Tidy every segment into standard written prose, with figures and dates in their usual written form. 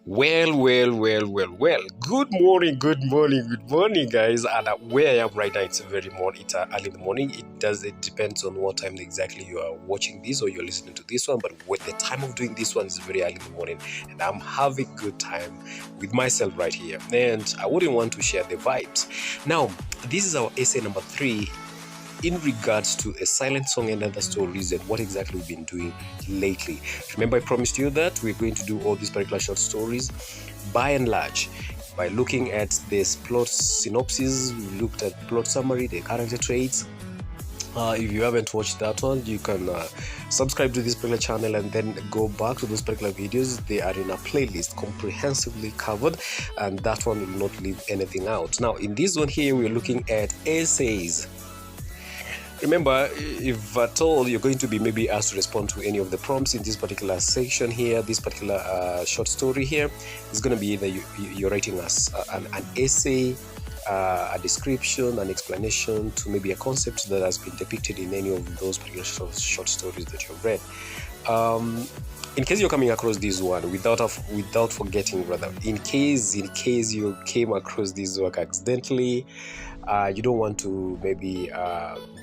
Well. Good morning, guys. And where I am right now, it's early in the morning. It depends on what time exactly you are watching this or you're listening to this one. But with the time of doing this one is very early in the morning, and I'm having good time with myself right here. And I wouldn't want to share the vibes. Now, this is our essay number 3. In regards to a silent song and other stories and what exactly we've been doing lately. Remember, I promised you that we're going to do all these particular short stories by and large by looking at this plot synopsis. We looked at plot summary, the character traits. If you haven't watched that one, you can subscribe to this particular channel and then go back to those particular videos. They are in a playlist comprehensively covered, and that one will not leave anything out. Now, in this one here, we're looking at essays. Remember, if at all you're going to be maybe asked to respond to any of the prompts in this particular section here, this particular short story here, it's going to be either you're writing us an essay, a description, an explanation to maybe a concept that has been depicted in any of those particular short stories that you've read. In case you're coming across this one without forgetting, rather, in case you came across this work accidentally, you don't want to maybe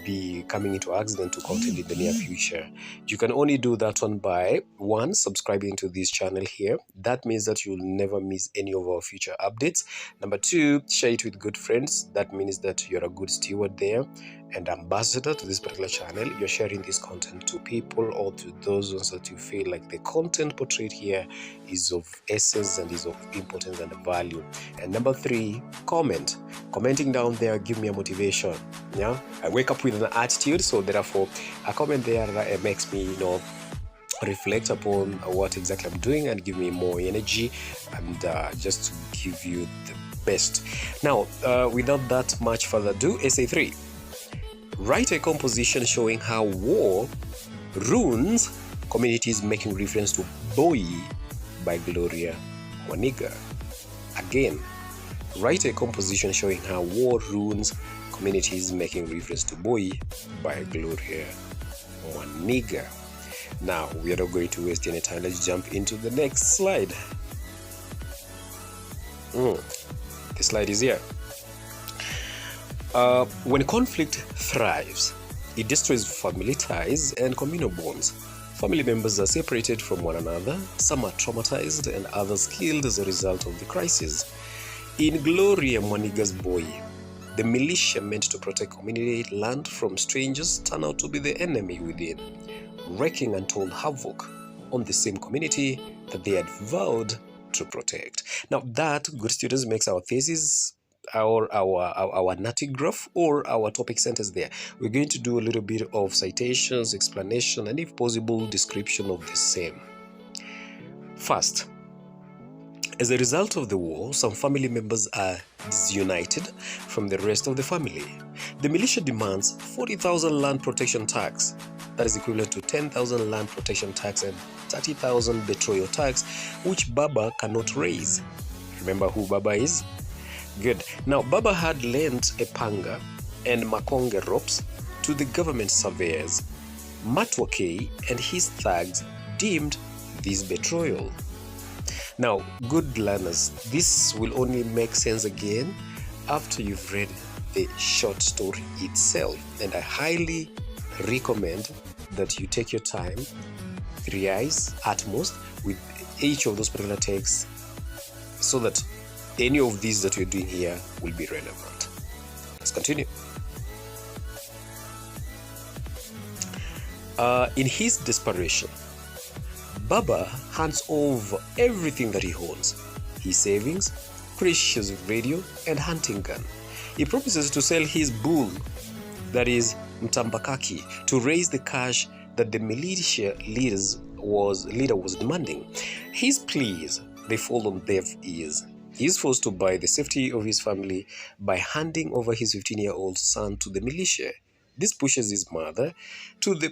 be coming into accident to content in the near future. You can only do that one by 1, subscribing to this channel here. That means that you'll never miss any of our future updates. Number 2, share it with good friends. That means that you're a good steward there and ambassador to this particular channel. You're sharing this content to people or to those ones that you feel like the content portrayed here is of essence and is of importance and value. And number 3, commenting down there, give me a motivation. Yeah, I wake up with an attitude, so therefore a comment there makes me reflect upon what exactly I'm doing and give me more energy and just to give you the best. Now, without that much further ado, essay 3. Write a composition showing how war ruins communities, making reference to BOYI by Gloria Mwaniga. Again, write a composition showing how war ruins communities, making reference to BOYI by Gloria Mwaniga. Now, we are not going to waste any time. Let's jump into the next slide. The slide is here. When conflict thrives, it destroys family ties and communal bonds. Family members are separated from one another, some are traumatized and others killed as a result of the crisis. In Gloria Mwaniga's BOYI, the militia meant to protect community land from strangers turn out to be the enemy within, wreaking untold havoc on the same community that they had vowed to protect. Now that, good students, makes our thesis, our narrative graph, or our topic sentence there. We're going to do a little bit of citations, explanation, and if possible, description of the same. First, as a result of the war, some family members are disunited from the rest of the family. The militia demands 40,000 land protection tax. That is equivalent to 10,000 land protection tax and 30,000 betrayal tax, which Baba cannot raise. Remember who Baba is? Good. Now, Baba had lent a panga and makonge ropes to the government surveyors. Matwake and his thugs deemed this betrayal. Now, good learners, this will only make sense again after you've read the short story itself. And I highly recommend that you take your time, 3 eyes at most, with each of those particular texts so that any of these that we're doing here will be relevant. Let's continue. In his desperation, Baba hands over everything that he owns, his savings, precious radio, and hunting gun. He promises to sell his bull, that is Mtambakaki, to raise the cash that the militia leader was demanding. His pleas, they fall on deaf ears. He is forced to buy the safety of his family by handing over his 15-year-old son to the militia. This pushes his mother to the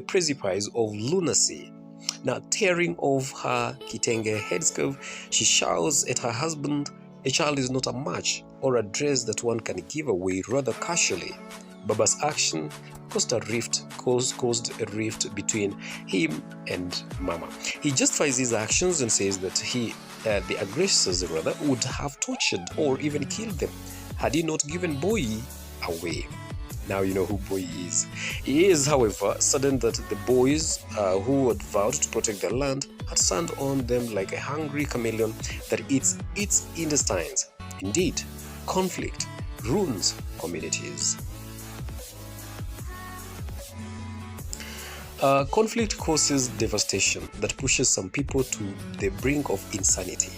precipice of lunacy. Now, tearing off her kitenge headscarf, she shouts at her husband, "A child is not a match or a dress that one can give away rather casually." Baba's action caused a rift caused a rift between him and Mama. He justifies his actions and says that the aggressors rather would have tortured or even killed them had he not given BOYI away. Now you know who BOYI is. He is, however, saddened that the boys who had vowed to protect their land had turned on them like a hungry chameleon that eats its intestines. Indeed, conflict ruins communities. Conflict causes devastation that pushes some people to the brink of insanity.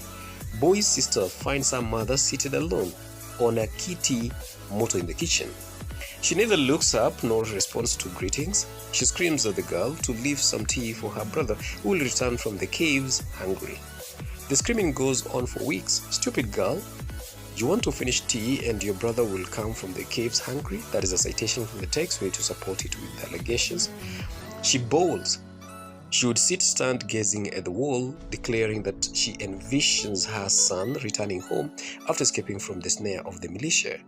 BOYI's sister finds her mother seated alone on a kitty motor in the kitchen. She neither looks up nor responds to greetings. She screams at the girl to leave some tea for her brother, who will return from the caves hungry. The screaming goes on for weeks. Stupid girl, you want to finish tea and your brother will come from the caves hungry? That is a citation from the text. We need to support it with allegations. She bawls. She would stand gazing at the wall, declaring that she envisions her son returning home after escaping from the snare of the militia.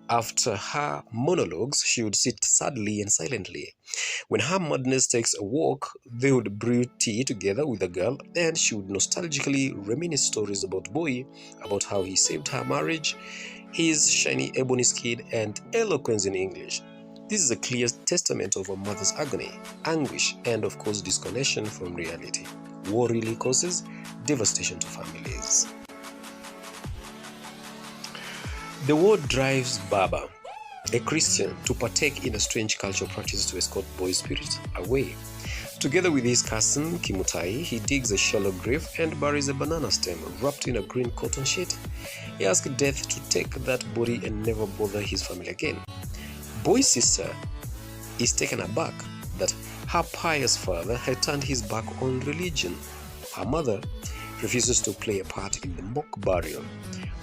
After her monologues, she would sit sadly and silently. When her madness takes a walk, they would brew tea together with the girl, and she would nostalgically reminisce stories about BOYI, about how he saved her marriage, his shiny ebony skin, and eloquence in English. This is a clear testament of a mother's agony, anguish, and of course disconnection from reality. War really causes devastation to families. The war drives Baba, a Christian, to partake in a strange cultural practice to escort BOYI's spirit away. Together with his cousin Kimutai, he digs a shallow grave and buries a banana stem wrapped in a green cotton sheet. He asks death to take that body and never bother his family again. BOYI's sister is taken aback that her pious father had turned his back on religion. Her mother refuses to play a part in the mock burial.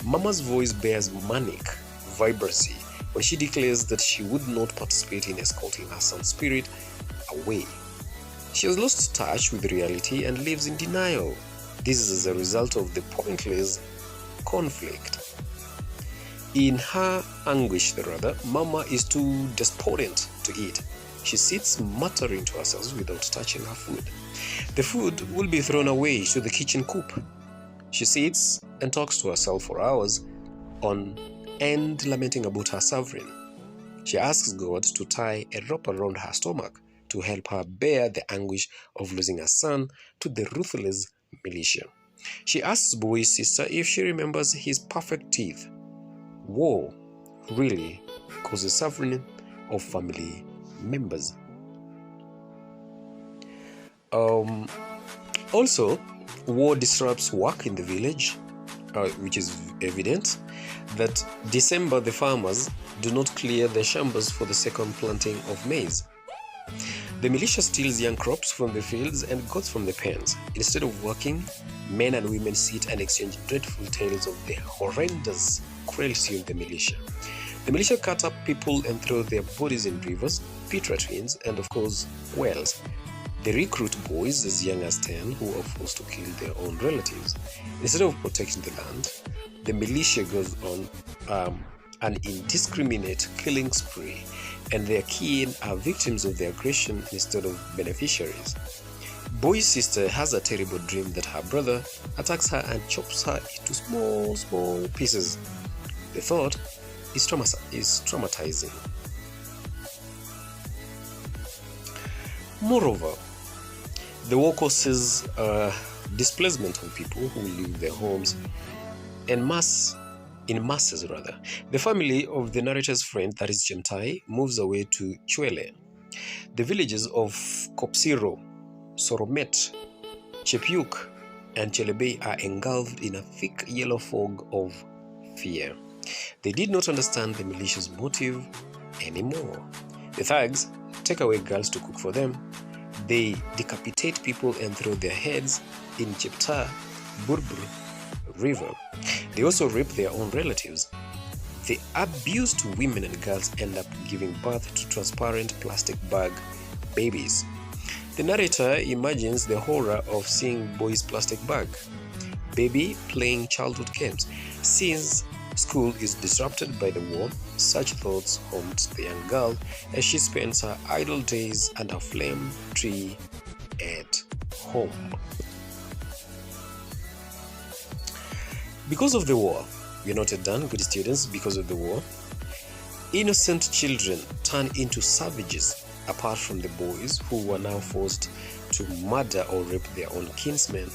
Mama's voice bears manic vibrancy when she declares that she would not participate in escorting her son's spirit away. She has lost touch with reality and lives in denial. This is as a result of the pointless conflict. In her anguish, Mama is too despondent to eat. She sits muttering to herself without touching her food. The food will be thrown away to the kitchen coop. She sits and talks to herself for hours on end, lamenting about her suffering. She asks God to tie a rope around her stomach to help her bear the anguish of losing her son to the ruthless militia. She asks BOYI's sister if she remembers his perfect teeth. War really causes suffering of family members. Also, war disrupts work in the village, which is evident that December the farmers do not clear their chambers for the second planting of maize. The militia steals young crops from the fields and goats from the pens. Instead of working, men and women sit and exchange dreadful tales of the horrendous cruelty of the militia. The militia cut up people and throw their bodies in rivers, pit latrines, and of course, wells. They recruit boys as young as 10 who are forced to kill their own relatives. Instead of protecting the land, the militia goes on an indiscriminate killing spree, and their kin are victims of their aggression instead of beneficiaries. BOYI's sister has a terrible dream that her brother attacks her and chops her into small pieces. The thought is traumatizing. Moreover, the war causes displacement of people who leave their homes in masses. The family of the narrator's friend, that is Chemtai, moves away to Chwele. The villages of Kopsiro, Soromet, Chepyuk, and Chelebei are engulfed in a thick yellow fog of fear. They did not understand the militia's motive anymore. The thugs take away girls to cook for them. They decapitate people and throw their heads in Chepta, Burbur River. They also rape their own relatives. The abused women and girls end up giving birth to transparent plastic bag babies. The narrator imagines the horror of seeing BOYI's plastic bag baby playing childhood games. Scenes School is disrupted by the war. Such thoughts haunt the young girl as she spends her idle days under a flame tree at home. Because of the war, we're not yet done, good students. Because of the war, innocent children turn into savages, apart from the boys who were now forced to murder or rape their own kinsmen.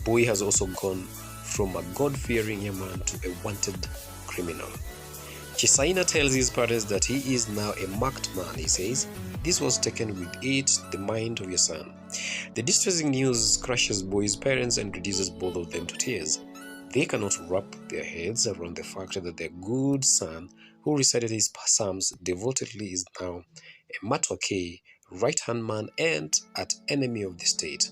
BOYI has also gone from a God-fearing young man to a wanted criminal. Chisaina tells his parents that he is now a marked man. He says, "This was taken with it, the mind of your son." The distressing news crushes BOYI's parents and reduces both of them to tears. They cannot wrap their heads around the fact that their good son, who recited his psalms devotedly, is now a Matwake right-hand man and an enemy of the state.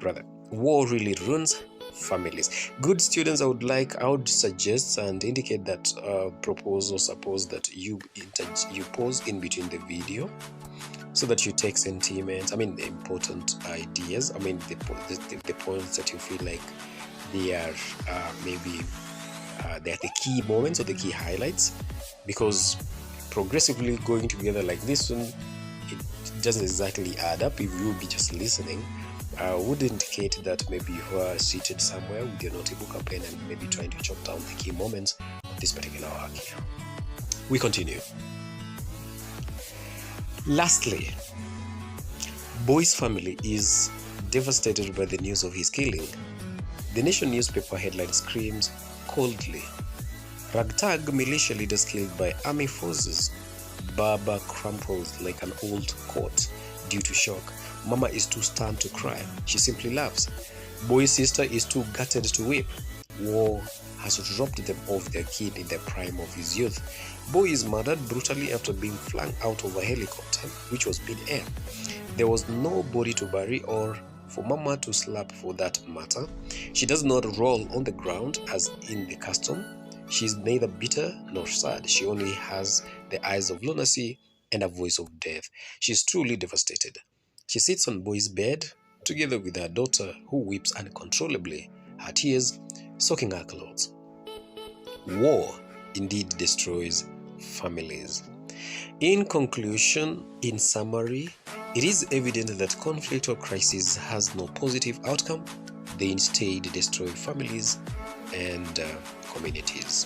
Rather. War really ruins families. Good students, I would suggest and indicate that propose or suppose that you pause in between the video so that you take sentiments, the important ideas, the points that you feel like they are they're the key moments or the key highlights, because progressively going together like this one, it doesn't exactly add up. If you'll be just listening, would indicate that maybe you are seated somewhere with your notebook or pen and maybe trying to jot down the key moments of this particular arc here. We continue. Lastly, BOYI's family is devastated by the news of his killing. The Nation newspaper headline screams coldly, "Ragtag militia leaders killed by army forces." Baba crumples like an old coat due to shock. Mama is too stunned to cry. She simply laughs. BOYI's sister is too gutted to weep. War has robbed them of their kid in the prime of his youth. BOYI is murdered brutally after being flung out of a helicopter, which was mid-air. There was no body to bury or for Mama to slap for that matter. She does not roll on the ground as in the custom. She is neither bitter nor sad. She only has the eyes of lunacy and a voice of death. She is truly devastated. She sits on BOYI's bed together with her daughter, who weeps uncontrollably, her tears soaking her clothes. War indeed destroys families. In conclusion, in summary, it is evident that conflict or crisis has no positive outcome. They instead destroy families and communities.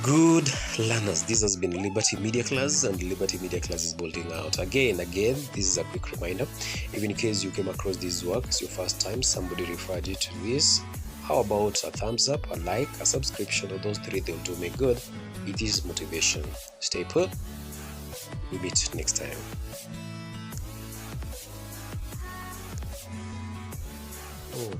Good learners, this has been Liberty Media Class, and Liberty Media Class is bolting out. Again, this is a quick reminder. If in case you came across this work, it's your first time, somebody referred you to this, how about a thumbs up, a like, a subscription, or those three, they'll do me good. It is motivation. Stay put. We'll meet next time. Oh.